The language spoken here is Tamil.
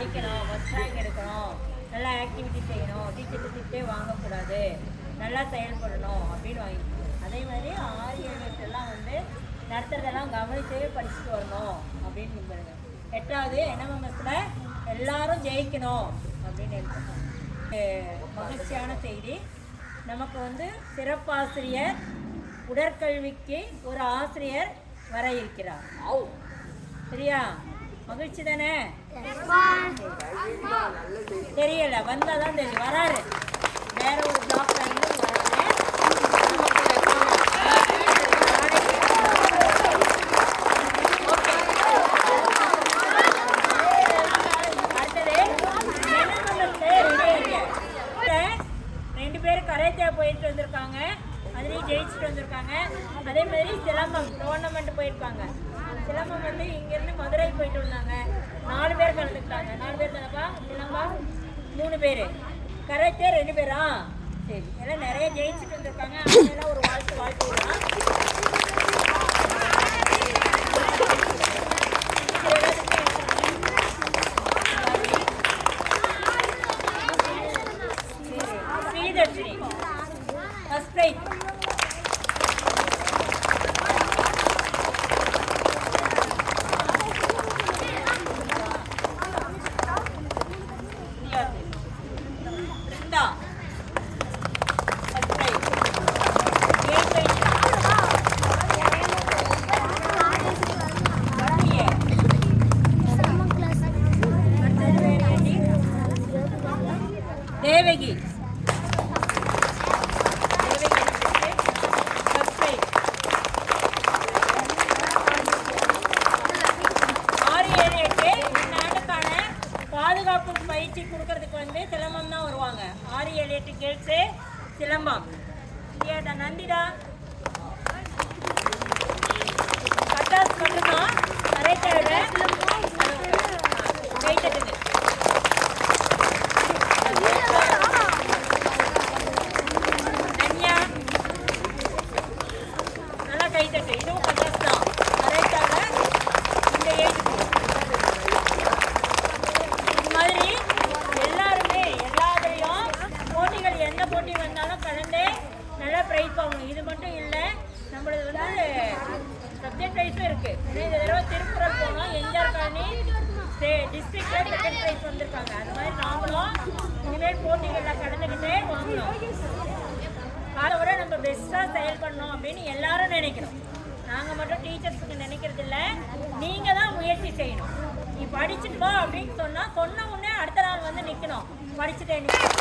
படிக்கணும், ஃபஸ்ட் ரேங்க் எடுக்கணும், நல்லா ஆக்டிவிட்டி செய்யணும், டீச்சர்கிட்ட திட்டே வாங்கக்கூடாது, நல்லா செயல்படணும் அப்படின்னு வாங்கிக்கணும். அதே மாதிரி 6, 7, 8 வந்து நடத்துறதெல்லாம் கவனிச்சே படிச்சுட்டு வரணும் அப்படின்னு நம்புறேங்க. 8வது NMMSல எல்லாரும் ஜெயிக்கணும் அப்படின்னு இருக்கணும். மகிழ்ச்சியான செய்தி, நமக்கு வந்து சிறப்பாசிரியர் உடற்கல்விக்கு ஒரு ஆசிரியர் வர இருக்கிறார். சரியா? மகிழ்ச்சி தானே? தெரியல, வந்தாதான் தெரியும். வராரு, வேற ஒரு பிளாக்ல இருந்து வராரு. போயிட்டு வந்திருக்காங்க, அதுலேயும் ஜெயிச்சுட்டு வந்திருக்காங்க. அதே மாதிரி சிலம்பம் டோர்னமெண்ட் போயிருக்காங்க. சிலம்பம் வந்து இங்கேருந்து மதுரை போயிட்டு வந்தாங்க. 4 பேர் கலந்துக்கிட்டாங்க. 4 பேர் தானப்பா? சிலம்பம் 3 பேர், கரெக்டே 2 பேரா? சரி, எல்லாம் நிறைய ஜெயிச்சுட்டு வந்திருக்காங்க. அதெல்லாம் ஒரு வாழ்த்து வாழ்த்துலாம். Sridharshini first prize. Brinda first prize. Devaki பாதுகாப்பு பயிற்சி கொடுக்கறதுக்கு வந்து சிலம்பம் தான் வருவாங்க. 6, 7, 8 கேர்ள்ஸு சிலம்பம். நந்திதா கட்டாஸ் மட்டும்தான் கரெக்டாக கைத்தட்டுங்க. நன்யா நல்லா கைத்தட்டு. இதுவும் கட்டாஸ் தான் கரெக்டாக இந்த ஏஜுக்கு. எந்த போட்டி வந்தாலும் கலந்து நல்லா ப்ரைஸ் வாங்கணும். இது மட்டும் இல்லை, நம்மளது வந்து சப்ஜெக்ட் ப்ரைஸும் இருக்குது. இந்த தடவை திருக்குறள் போனோம், எம்ஜிஆர் காலனி டிஸ்ட்ரிக்டில் செகண்ட் ப்ரைஸ் வந்திருக்காங்க. அது மாதிரி நாமளும் இனிமேல் போட்டிகளில் கலந்துக்கிட்டே வாங்கணும். அதை விட நம்ம பெஸ்ட்டாக செயல்படணும் அப்படின்னு எல்லாரும் நினைக்கணும். நாங்கள் மட்டும் டீச்சர்ஸுக்கு நினைக்கிறது இல்லை, நீங்கள் தான் முயற்சி செய்யணும். நீ படிச்சுட்டு வா அப்படின்னு சொன்னால் சொன்ன உடனே அடுத்த நாள் வந்து நிற்கணும், படிச்சுட்டே நிற்கணும்.